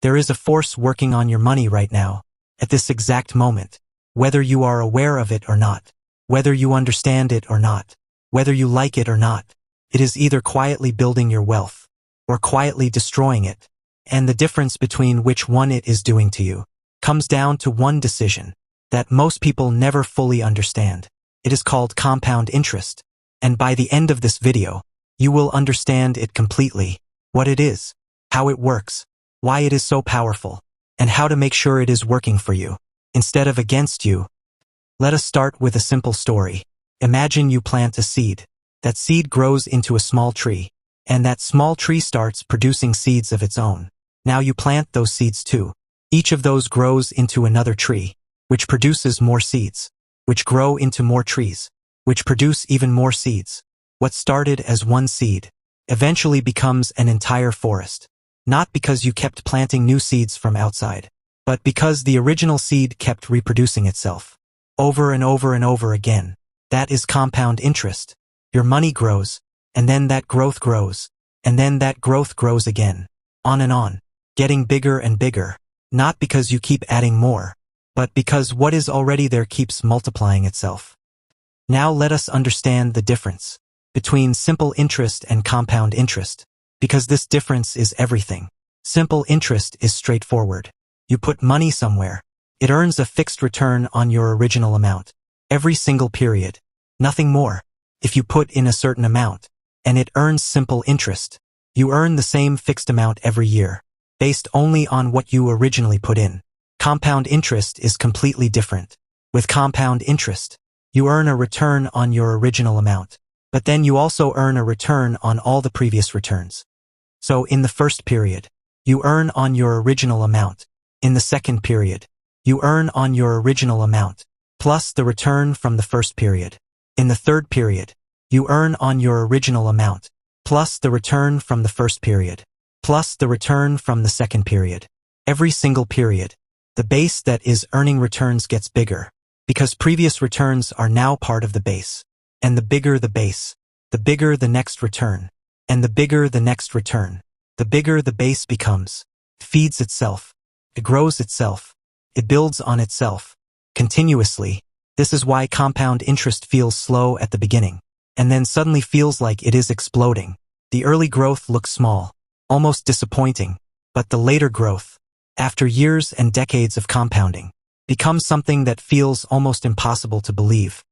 There is a force working on your money right now, at this exact moment, whether you are aware of it or not, whether you understand it or not, whether you like it or not. It is either quietly building your wealth, or quietly destroying it, and the difference between which one it is doing to you comes down to one decision that most people never fully understand. It is called compound interest, and by the end of this video, you will understand it completely, what it is, how it works, why it is so powerful, and how to make sure it is working for you, instead of against you. Let us start with a simple story. Imagine you plant a seed. That seed grows into a small tree, and that small tree starts producing seeds of its own. Now you plant those seeds too. Each of those grows into another tree, which produces more seeds, which grow into more trees, which produce even more seeds. What started as one seed eventually becomes an entire forest, not because you kept planting new seeds from outside, but because the original seed kept reproducing itself, over and over and over again. That is compound interest. Your money grows, and then that growth grows, and then that growth grows again, on and on, getting bigger and bigger, not because you keep adding more, but because what is already there keeps multiplying itself. Now let us understand the difference between simple interest and compound interest, because this difference is everything. Simple interest is straightforward. You put money somewhere. It earns a fixed return on your original amount, every single period, nothing more. If you put in a certain amount, and it earns simple interest, you earn the same fixed amount every year, based only on what you originally put in. Compound interest is completely different. With compound interest, you earn a return on your original amount, but then you also earn a return on all the previous returns. So in the first period, you earn on your original amount. In the second period, you earn on your original amount, plus the return from the first period. In the third period, you earn on your original amount, plus the return from the first period, plus the return from the second period. Every single period, the base that is earning returns gets bigger, because previous returns are now part of the base. And the bigger the base, the bigger the next return. And the bigger the next return, the bigger the base becomes. It feeds itself. It grows itself. It builds on itself, continuously. This is why compound interest feels slow at the beginning, and then suddenly feels like it is exploding. The early growth looks small, almost disappointing, but the later growth, after years and decades of compounding, becomes something that feels almost impossible to believe.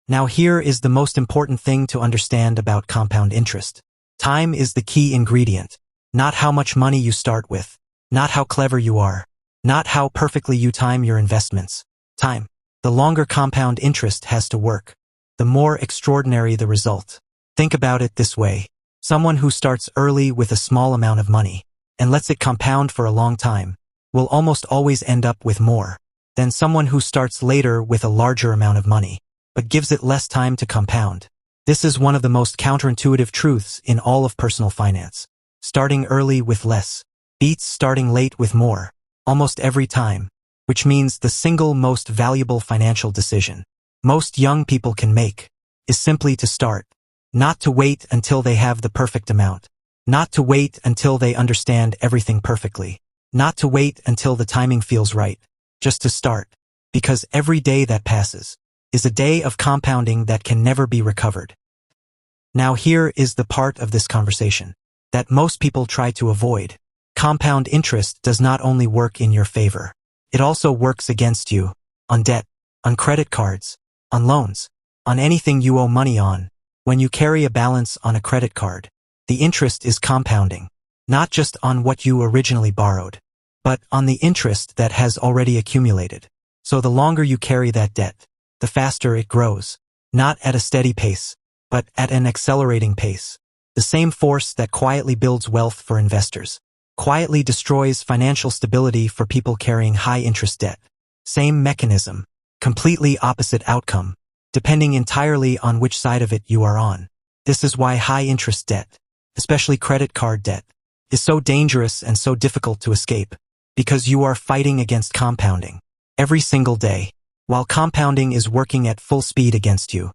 Now here is the most important thing to understand about compound interest. Time is the key ingredient, not how much money you start with, not how clever you are, not how perfectly you time your investments. Time. The longer compound interest has to work, the more extraordinary the result. Think about it this way. Someone who starts early with a small amount of money and lets it compound for a long time will almost always end up with more than someone who starts later with a larger amount of money, but gives it less time to compound. This is one of the most counterintuitive truths in all of personal finance. Starting early with less beats starting late with more, almost every time, which means the single most valuable financial decision most young people can make is simply to start, not to wait until they have the perfect amount, not to wait until they understand everything perfectly, not to wait until the timing feels right, just to start, because every day that passes is a day of compounding that can never be recovered. Now here is the part of this conversation that most people try to avoid. Compound interest does not only work in your favor, it also works against you, on debt, on credit cards, on loans, on anything you owe money on. When you carry a balance on a credit card, the interest is compounding, not just on what you originally borrowed, but on the interest that has already accumulated. So the longer you carry that debt, the faster it grows, not at a steady pace, but at an accelerating pace. The same force that quietly builds wealth for investors quietly destroys financial stability for people carrying high-interest debt. Same mechanism, completely opposite outcome, depending entirely on which side of it you are on. This is why high-interest debt, especially credit card debt, is so dangerous and so difficult to escape, because you are fighting against compounding every single day, while compounding is working at full speed against you.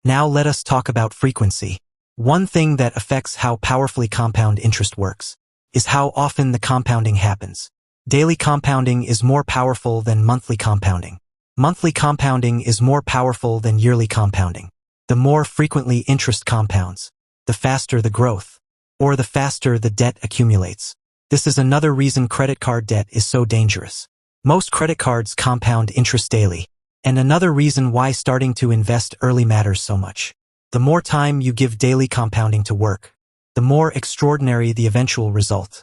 Now let us talk about frequency. One thing that affects how powerfully compound interest works is how often the compounding happens. Daily compounding is more powerful than monthly compounding. Monthly compounding is more powerful than yearly compounding. The more frequently interest compounds, the faster the growth, or the faster the debt accumulates. This is another reason credit card debt is so dangerous. Most credit cards compound interest daily, and another reason why starting to invest early matters so much. The more time you give daily compounding to work, the more extraordinary the eventual result.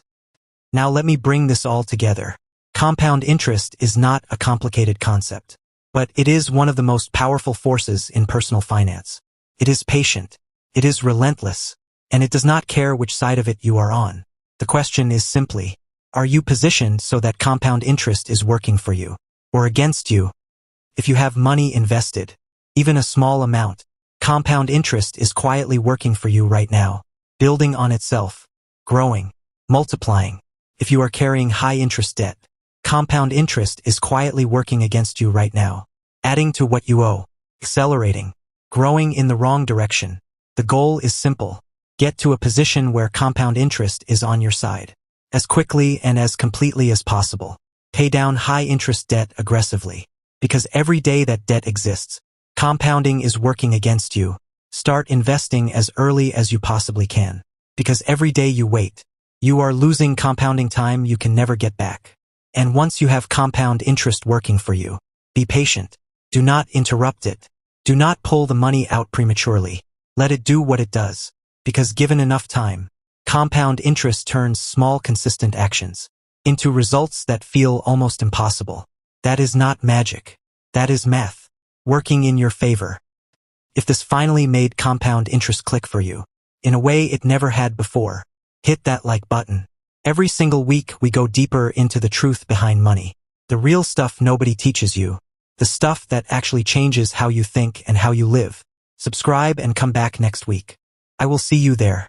Now let me bring this all together. Compound interest is not a complicated concept, but it is one of the most powerful forces in personal finance. It is patient, it is relentless, and it does not care which side of it you are on. The question is simply, are you positioned so that compound interest is working for you, or against you? If you have money invested, even a small amount, compound interest is quietly working for you right now, building on itself, growing, multiplying. If you are carrying high interest debt, compound interest is quietly working against you right now, adding to what you owe, accelerating, growing in the wrong direction. The goal is simple. Get to a position where compound interest is on your side. As quickly and as completely as possible. Pay down high interest debt aggressively. Because every day that debt exists, compounding is working against you. Start investing as early as you possibly can. Because every day you wait, you are losing compounding time you can never get back. And once you have compound interest working for you, be patient. Do not interrupt it. Do not pull the money out prematurely. Let it do what it does. Because given enough time, compound interest turns small consistent actions into results that feel almost impossible. That is not magic. That is math, working in your favor. If this finally made compound interest click for you, in a way it never had before, hit that like button. Every single week we go deeper into the truth behind money. The real stuff nobody teaches you. The stuff that actually changes how you think and how you live. Subscribe and come back next week. I will see you there.